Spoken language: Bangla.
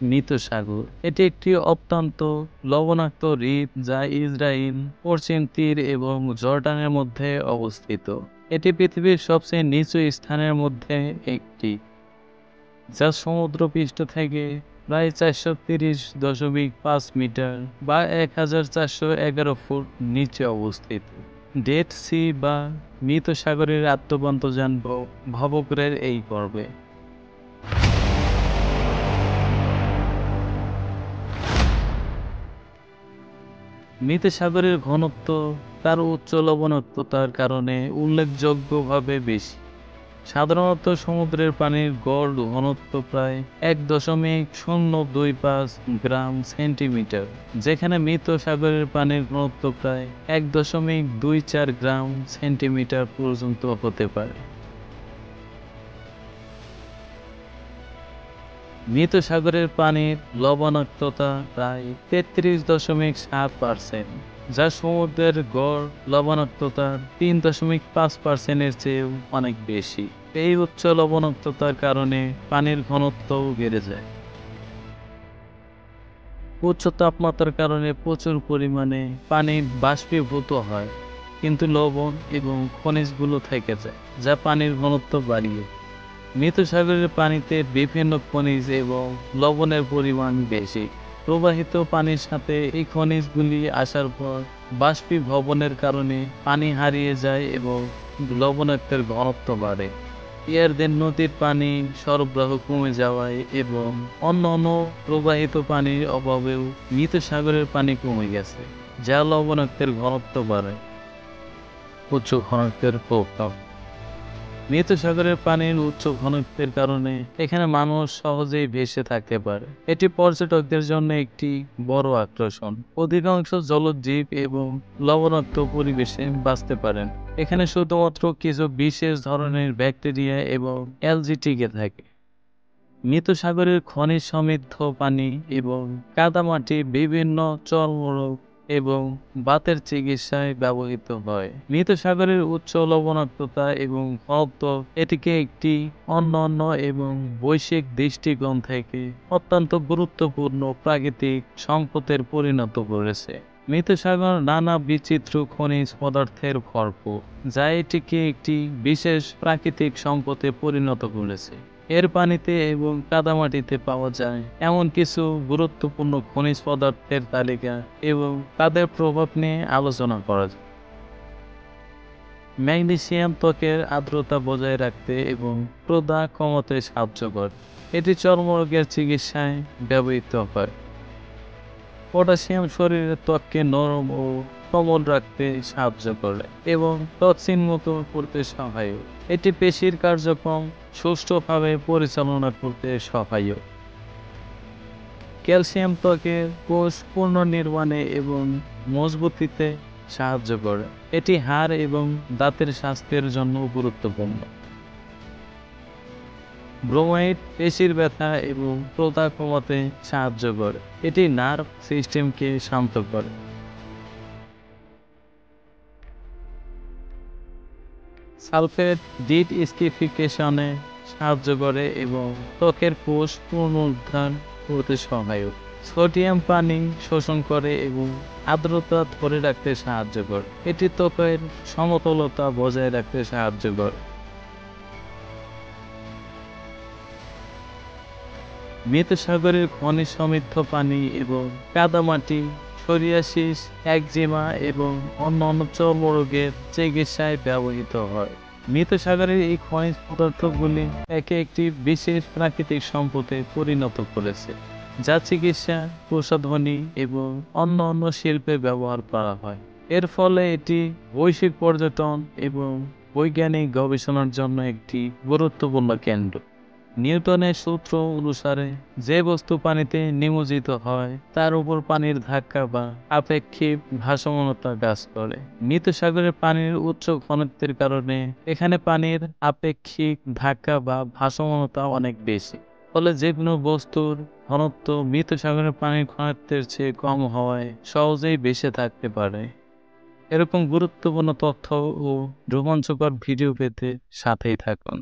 মৃত সাগর এটি একটি অত্যন্ত লবণাক্ত হ্রদ যা ইসরায়েল, পশ্চিম তীর এবং জর্ডানের মধ্যে অবস্থিত। এটি পৃথিবীর সবচেয়ে নিচু স্থানের মধ্যে একটি, যা সমুদ্রপৃষ্ঠ থেকে প্রায় 430.5 মিটার বা 1411 ফুট নিচে অবস্থিত। ডেড সি বা মৃত সাগরের আত্মবান্ত জানব ভবঘুরের এই পর্বে। মৃত সাগরের ঘনত্ব তার উচ্চ লবণাক্ততার কারণে উল্লেখযোগ্যভাবে বেশি। সাধারণত সমুদ্রের পানির গড় ঘনত্ব প্রায় 1.025 গ্রাম সেন্টিমিটার, যেখানে মৃত সাগরের পানির ঘনত্ব প্রায় 1.24 গ্রাম সেন্টিমিটার পর্যন্ত হতে পারে। মৃত সাগরের পানির লবণাক্ততা প্রায় 33.7%, যা সমুদ্রের গড় লবণাক্ততার 3.5%-এর চেয়েও অনেক বেশি। এই উচ্চ লবণাক্ততার কারণে পানির ঘনত্বও বেড়ে যায়। উচ্চ তাপমাত্রার কারণে প্রচুর পরিমাণে পানি বাষ্পীভূত হয়, কিন্তু লবণ এবং খনিজগুলো থেকে যায়, যা পানির ঘনত্ব বাড়িয়ে। মৃত সাগরের পানিতে বিভিন্ন খনিজ এবং লবণের পরিমাণ বেশি। প্রবাহিত পানির সাথে এই খনিজগুলি আসার পর বাষ্পীভবনের কারণে পানি হারিয়ে যায় এবং লবণাক্তের ঘনত্ব বাড়ে। ইয়ারদেন নদীর পানি সরবরাহ কমে যাওয়ায় এবং অন্যান্য প্রবাহিত পানির অভাবেও মৃত সাগরের পানি কমে গেছে, যা লবণাক্তের ঘনত্ব বাড়ায়। উচ্চ ঘনত্বের প্রভাব। মৃত সাগরের পানির উচ্চ ঘনত্বের কারণে এখানে মানুষ সহজেই ভেসে থাকতে পারে। এটি পর্যটকদের জন্য একটি বড় আকর্ষণ। অধিকাংশ জলজ জীব এবং লবণাক্ত পরিবেশে বাঁচতে পারেন। এখানে শুধুমাত্র কিছু বিশেষ ধরনের ব্যাকটেরিয়া এবং অ্যালজি টিকে থাকে। মৃত সাগরের খনিজ সমৃদ্ধ পানি এবং কাদামাটি বিভিন্ন চর্মরোগ এবং বাতের চিকিৎসায় ব্যবহৃত হয়। মৃত সাগরের উচ্চ লবণাক্ততা এবং ঘনত্ব এটিকে একটি অনন্য এবং বৈশ্বিক দৃষ্টিকোণ থেকে অত্যন্ত গুরুত্বপূর্ণ প্রাকৃতিক সম্পদের পরিণত করেছে। মৃত সাগর নানা বিচিত্র খনিজ পদার্থের ভরপুর, যা এটিকে একটি বিশেষ প্রাকৃতিক সম্পদে পরিণত করেছে। এর পানিতে এবং কাদামাটিতে পাওয়া যায় এমন কিছু গুরুত্বপূর্ণ খনিজ পদার্থের তালিকা এবং তাদের প্রভাব নিয়ে আলোচনা করা যায়। ম্যাগনেসিয়াম ত্বকের আর্দ্রতা বজায় রাখতে এবং প্রদাহ কমাতে সাহায্য করে। এটি চর্মরোগের চিকিৎসায় ব্যবহৃত হয়। পটাশিয়াম শরীরের ত্বককে নরম ও কোমল রাখতে সাহায্য করে এবং টক্সিন মুক্ত করতে সহায়ক। এটি পেশির কার্যক্রম সুষ্ঠুভাবে পরিচালনা করতে সহায়ক। ক্যালসিয়াম ত্বকের কোষ পুনর্নির্মাণে এবং মজবুতিতে সাহায্য করে। এটি হাড় এবং দাঁতের স্বাস্থ্যের জন্য গুরুত্বপূর্ণ। ব্রোমাইড পেশির ব্যথা এবং প্রদাহ কমাতে সাহায্য করে। এটি নার্ভ সিস্টেমকে শান্ত করে। সালফেট ডিটক্সিফিকেশনে সাহায্য করে এবং ত্বকের কোষ পুনরুদ্ধার করতে সহায়ক। সোডিয়াম পানি শোষণ করে এবং আর্দ্রতা ধরে রাখতে সাহায্য করে। এটি ত্বকের সমতলতা বজায় রাখতে সাহায্য করে। মৃত সাগরের খনিজ সমৃদ্ধ পানি এবং কাদামাটি সোরিয়াসিস, একজিমা এবং অন্যান্য চর্মরোগের চিকিৎসায় ব্যবহৃত হয়। মৃত সাগরের এই খনিজ পদার্থগুলি একে একটি বিশেষ প্রাকৃতিক সম্পদে পরিণত করেছে, যা চিকিৎসা, প্রসাধনী এবং অন্যান্য শিল্পে ব্যবহার করা হয়। এর ফলে এটি বৈশ্বিক পর্যটন এবং বৈজ্ঞানিক গবেষণার জন্য একটি গুরুত্বপূর্ণ কেন্দ্র। নিউটনের সূত্র অনুসারে যে বস্তু পানিতে নিমজ্জিত হয় তার উপর পানির ধাক্কা বা আপেক্ষিক ভাসমানতা কাজ করে। মৃত সাগরের পানির উচ্চ ঘনত্বের কারণে এখানে পানির আপেক্ষিক ধাক্কা বা ভাসমানতা অনেক বেশি। ফলে যে কোনো বস্তুর ঘনত্ব মৃত সাগরের পানির ঘনত্বের চেয়ে কম হওয়ায় সহজেই ভেসে থাকতে পারে। এরকম গুরুত্বপূর্ণ তথ্য ও রোমাঞ্চকর ভিডিও পেতে সাথেই থাকুন।